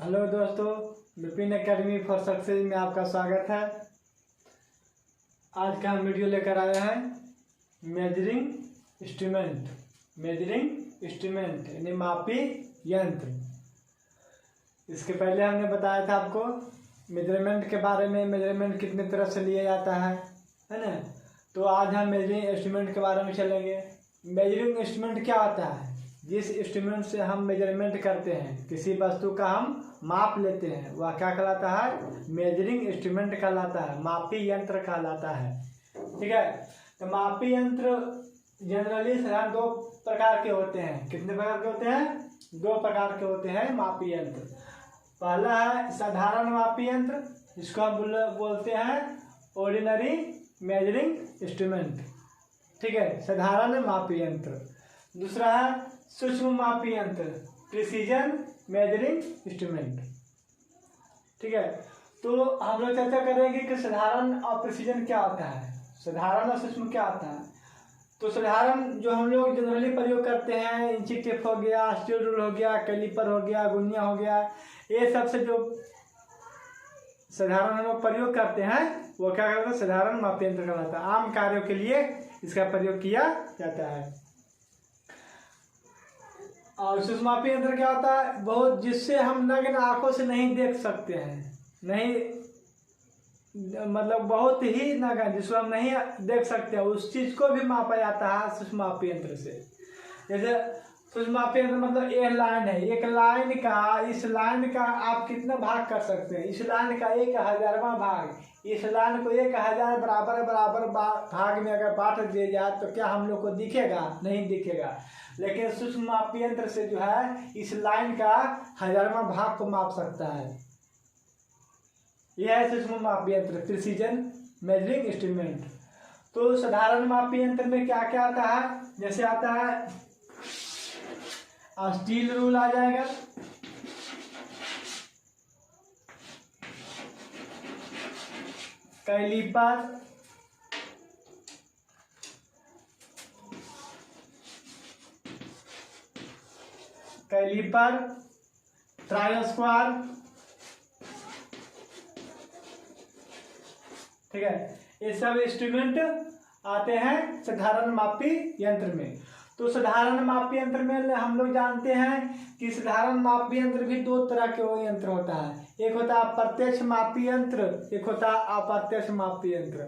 Hello दोस्तों, Vipin academy for success में आपका स्वागत है। आज का हम वीडियो लेकर आए हैं मेजरिंग इंस्ट्रूमेंट यानी मापी यंत्र। इसके पहले हमने बताया था आपको मेजरमेंट के बारे में, मेजरमेंट कितने तरह से लिया जाता है ना। तो आज हम मेजरिंग इंस्ट्रूमेंट के बारे में चलेंगे। मेजरिंग इंस्ट्रूमेंट क्या होता है? जिस इंस्ट्रूमेंट से हम मेजरमेंट करते हैं, किसी वस्तु का हम माप लेते हैं, वह क्या कहलाता है? मेजरिंग इंस्ट्रूमेंट कहलाता है, मापी यंत्र कहलाता है। ठीक है, तो मापी यंत्र जनरली साधारण दो प्रकार के होते हैं। कितने प्रकार के होते हैं? दो प्रकार के होते हैं मापी यंत्र। पहला है साधारण मापी यंत्र, जिसको हम बोलते हैं ऑर्डिनरी मेजरिंग इंस्ट्रूमेंट। ठीक है, साधारण मापी यंत्र। दूसरा है सूक्ष्म मापी यंत्र, प्रिसीजन मेजरिंग इंस्ट्रूमेंट। ठीक है, तो हम लोग चर्चा करेंगे कि साधारण और प्रिसीजन क्या होता है, साधारण और सूक्ष्म क्या होता है। तो साधारण जो हम लोग जनरली प्रयोग करते हैं, इंची टेप हो गया, स्टील रूल हो गया, कैलिपर हो गया, गुनिया हो गया, ये सब से जो साधारण हम लोग प्रयोग करते हैं वो क्या कहलाता है? साधारण मापी यंत्र कहलाता है। आम कार्यों के लिए इसका प्रयोग किया जाता है। और सूक्ष्म मापी यंत्र क्या होता है? बहुत जिससे हम नग्न आंखों से नहीं देख सकते हैं, नहीं मतलब बहुत ही नग्न, जिसको हम नहीं देख सकते हैं, उस चीज को भी मापा जाता है सूक्ष्म मापी यंत्र से। जैसे सूक्ष्म मापी यंत्र मतलब ये लाइन है, एक लाइन का, इस लाइन का आप कितना भाग कर सकते हैं? इस लाइन का 1000वां भाग, इस लाइन को 1000 बराबर भाग में अगर बांट दिया जाए तो क्या हम लोग को दिखेगा? नहीं दिखेगा। लेकिन सूक्ष्म मापी यंत्र से जो है इस लाइन का 1000वां भाग को माप सकता है। यह है सूक्ष्म मापी यंत्र, प्रिसीजन मेजरिंग इंस्ट्रूमेंट। तो साधारण मापी यंत्र में क्या क्या आता है? जैसे आता है स्टील रूल आ जाएगा, कैलिपर, ट्राई स्क्वायर। ठीक है, ये सब इंस्ट्रूमेंट आते हैं साधारण मापी यंत्र में। तो साधारण मापी यंत्र में हम लोग जानते हैं कि साधारण मापी यंत्र भी दो तरह के यंत्र होता है। एक होता है प्रत्यक्ष मापी यंत्र, एक होता है अप्रत्यक्ष मापी यंत्र।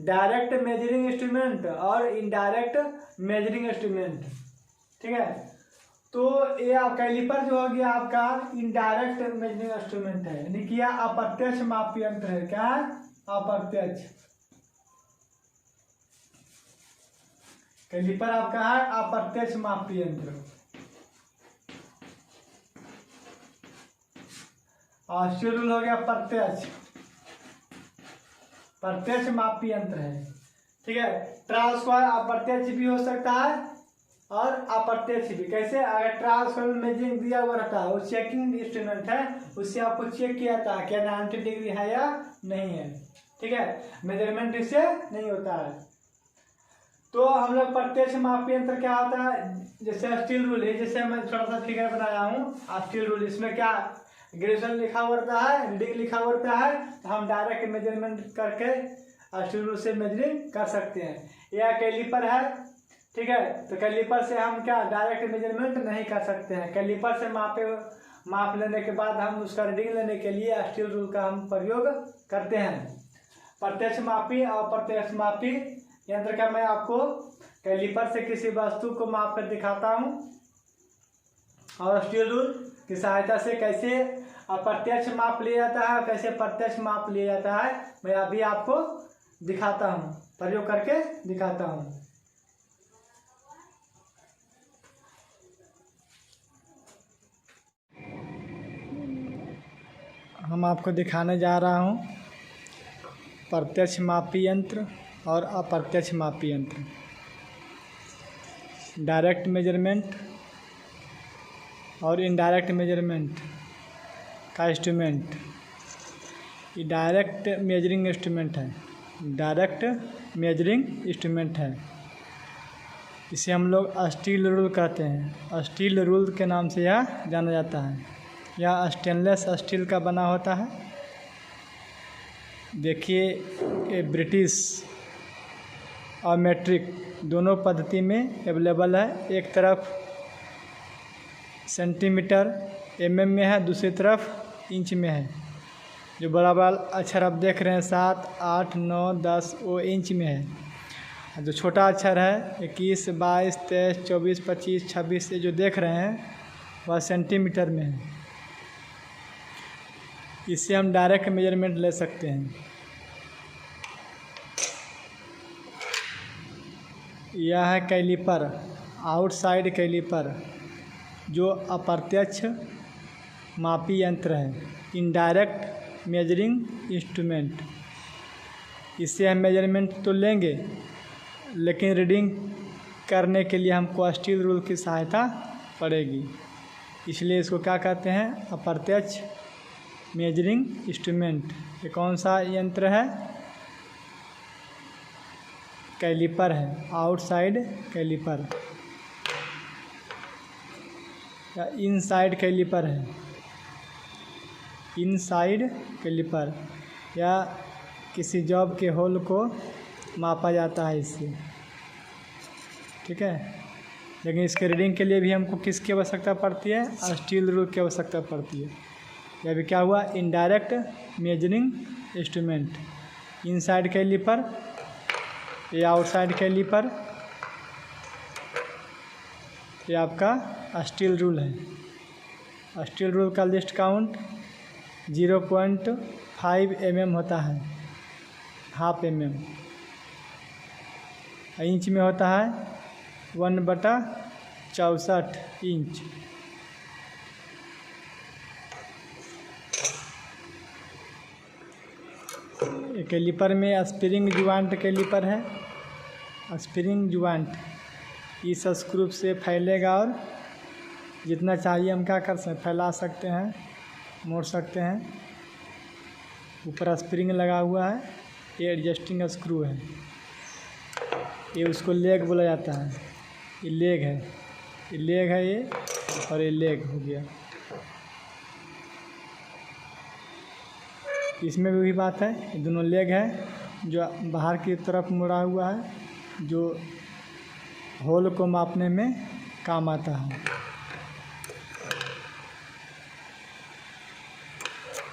डायरेक्ट मेजरिंग इंस्ट्रूमेंट और इनडायरेक्ट मेजरिंग इंस्ट्रूमेंट। ठीक है, तो ये कैलिपर जो हो गया आपका इनडायरेक्ट मेजरिंग इंस्ट्रूमेंट है, यानी कि यह अप्रत्यक्ष मापी यंत्र है। क्या है? अप्रत्यक्ष। कैलिपर आपका है अप्रत्यक्ष मापी यंत्र। और स्टील रूल हो गया प्रत्यक्ष मापी यंत्र है। ठीक है, ट्राई स्क्वायर अप्रत्यक्ष भी हो सकता है और अप्रत्यक्ष भी। कैसे? अगर ट्राई स्क्वायर में मेजरिंग दिया हुआ रहता है, वो चेकिंग इंस्ट्रूमेंट है, उससे आपको चेक किया जाता है क्या 90 डिग्री है या नहीं है। ठीक है, मेजरमेंट इससे नहीं होता है। तो हम लोग प्रत्यक्ष मापी यंत्र क्या होता है? जैसे स्टील रूल है, जैसे मैं थोड़ा सा फिगर बनाया हूँ स्टील रूल। इसमें क्या ग्रेजुएशन लिखा हुआ रहता है, रीडिंग लिखा हुआ रहता है, तो हम डायरेक्ट मेजरमेंट करके स्टील रूल से मेजरिंग कर सकते हैं। यह कैलिपर है। ठीक है, तो कैलिपर से हम क्या डायरेक्ट मेजरमेंट नहीं कर सकते हैं। कैलिपर से माप लेने के बाद हम उसका रीडिंग लेने के लिए स्टील रूल का हम प्रयोग करते हैं। प्रत्यक्ष मापी और अप्रत्यक्ष मापी यंत्र का मैं आपको कैलिपर से किसी वस्तु को माप कर दिखाता हूं और स्टील रूल की सहायता से कैसे अप्रत्यक्ष माप लिया जाता है, कैसे प्रत्यक्ष माप लिया जाता है, मैं अभी आपको दिखाता हूं, प्रयोग करके दिखाता हूं। हम आपको दिखाने जा रहा हूं प्रत्यक्ष मापी यंत्र और अप्रत्यक्ष मापी यंत्र। डायरेक्ट मेजरमेंट और इनडायरेक्ट मेजरमेंट का इंस्ट्रूमेंट। ये डायरेक्ट मेजरिंग इंस्ट्रूमेंट है, डायरेक्ट मेजरिंग इंस्ट्रूमेंट है। इसे हम लोग स्टील रूल कहते हैं, स्टील रूल के नाम से यह जाना जाता है। यह स्टेनलेस स्टील का बना होता है। देखिए ये ब्रिटिश और मेट्रिक दोनों पद्धति में अवेलेबल है। एक तरफ सेंटीमीटर mm में है, दूसरी तरफ इंच में है। जो बड़ा बड़ा अक्षर आप देख रहे हैं 7, 8, 9, 10 वो इंच में है। जो छोटा अक्षर है 21, 22, 23, 24, 25, 26 ये जो देख रहे हैं वह सेंटीमीटर में है। इससे हम डायरेक्ट मेजरमेंट ले सकते हैं। यह है कैलिपर, आउटसाइड कैलिपर, जो अप्रत्यक्ष मापी यंत्र है, इनडायरेक्ट मेजरिंग इंस्ट्रूमेंट। इससे हम मेजरमेंट तो लेंगे, लेकिन रीडिंग करने के लिए हमको स्टील रूल की सहायता पड़ेगी। इसलिए इसको क्या कहते हैं? अप्रत्यक्ष मेजरिंग इंस्ट्रूमेंट। ये कौन सा यंत्र है? कैलिपर है, आउटसाइड कैलिपर या इनसाइड कैलिपर है। इनसाइड कैलिपर या किसी जॉब के होल को मापा जाता है इससे, ठीक है। लेकिन इसके रीडिंग के लिए भी हमको किसकी आवश्यकता पड़ती है? स्टील रूल की आवश्यकता पड़ती है। यह भी क्या हुआ? Indirect measuring instrument. Inside caliper या आउटसाइड कैलिपर, ये आपका स्टील रूल है। स्टील रूल का लिस्ट काउंट 0.5 mm होता है, हाफ mm। इंच में होता है 1/64 इंच। कैलिपर में स्प्रिंग ज्वाइंट कैलिपर है। स्प्रिंग ज्वाइंट इस स्क्रू से फैलेगा और जितना चाहिए हम क्या कर सकते, फैला सकते हैं, मोड़ सकते हैं। ऊपर स्प्रिंग लगा हुआ है, ये एडजस्टिंग स्क्रू है। ये उसको लेग बोला जाता है। ये लेग है, ये लेग है ये, और ये लेग हो गया। इसमें भी वही बात है, ये दोनों लेग है जो बाहर की तरफ मुड़ा हुआ है, जो होल को मापने में काम आता है।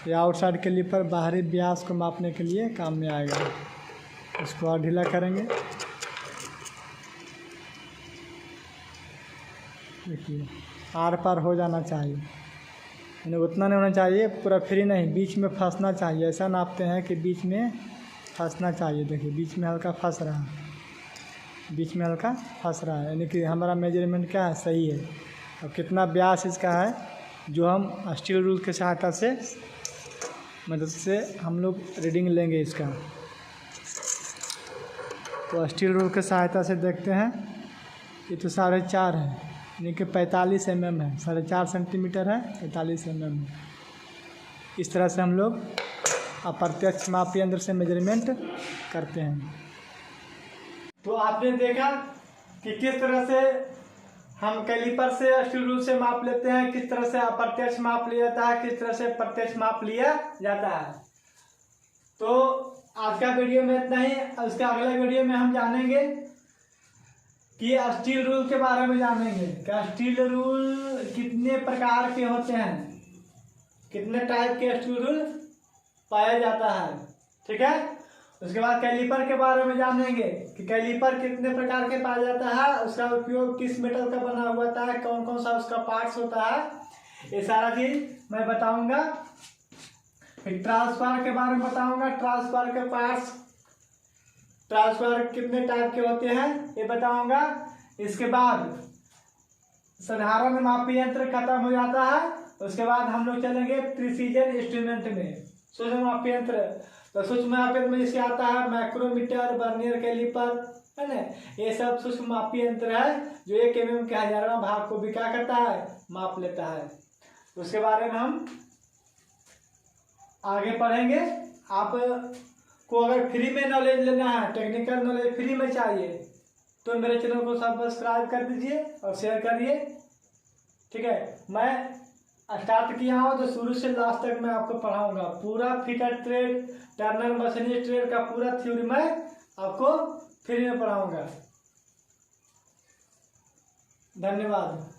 ये आउटसाइड कैलिपर बाहरी व्यास को मापने के लिए काम में आएगा। इसको और ढीला करेंगे। देखिए आर पार हो जाना चाहिए, यानी उतना नहीं होना चाहिए, पूरा फ्री नहीं, बीच में फंसना चाहिए। ऐसा नापते हैं कि बीच में फंसना चाहिए। देखिए बीच में हल्का फंस रहा है, बीच में हल्का फंस रहा है, यानी कि हमारा मेजरमेंट क्या है? सही है। अब कितना व्यास इसका है, जो हम स्टील रूल की सहायता से मदद से हम लोग रीडिंग लेंगे इसका। तो स्टील रूल की सहायता से देखते हैं। ये तो 4.5 है, यानी कि 45 mm है। 4.5 सेंटीमीटर है, 45 mm है। इस तरह से हम लोग अप्रत्यक्ष माप यंत्र से मेजरमेंट करते हैं। तो आपने देखा कि किस तरह से हम कैलिपर से स्टील रूल से माप लेते हैं, किस तरह से अप्रत्यक्ष माप लिया जाता है, किस तरह से प्रत्यक्ष माप लिया जाता है। तो आज का वीडियो में इतना ही। उसके अगले वीडियो में हम जानेंगे कि स्टील रूल के बारे में जानेंगे कि स्टील रूल कितने प्रकार के होते हैं, कितने टाइप के स्टील रूल पाया जाता है, ठीक है। उसके बाद कैलिपर के बारे में जानेंगे कि कैलिपर कितने प्रकार के पाया जाता है, उसका उपयोग किस मेटल का बना हुआ होता है, कौन कौन सा उसका पार्ट्स होता है, ये सारा चीज मैं बताऊंगा। फिर ट्रांसफार के बारे में बताऊंगा, ट्रांसफार के पार्ट्स, ट्रांसफार कितने टाइप के होते हैं ये बताऊंगा। इसके बाद साधारण मापी यंत्र खत्म हो जाता है। उसके बाद हम लोग चलेंगे प्रिसीजन इंस्ट्रूमेंट में, सूक्ष्म मापी यंत्र। तो सूक्ष्म मापी यंत्र में जिसके आता है माइक्रोमीटर, वर्नियर कैलिपर, है ना, ये सब सूक्ष्म मापी यंत्र है जो 1 mm के हजारों भाग को भी क्या करता है? माप लेता है। उसके बारे में हम आगे पढ़ेंगे। आप को अगर फ्री में नॉलेज लेना है, टेक्निकल नॉलेज फ्री में चाहिए, तो मेरे चैनल को सब्सक्राइब कर दीजिए और शेयर करिए, ठीक है। मैं स्टार्ट किया हो तो शुरू से लास्ट तक मैं आपको पढ़ाऊंगा। पूरा फिटर ट्रेड, टर्नर मशीनी ट्रेड का पूरा थ्योरी मैं आपको फ्री में पढ़ाऊंगा। धन्यवाद।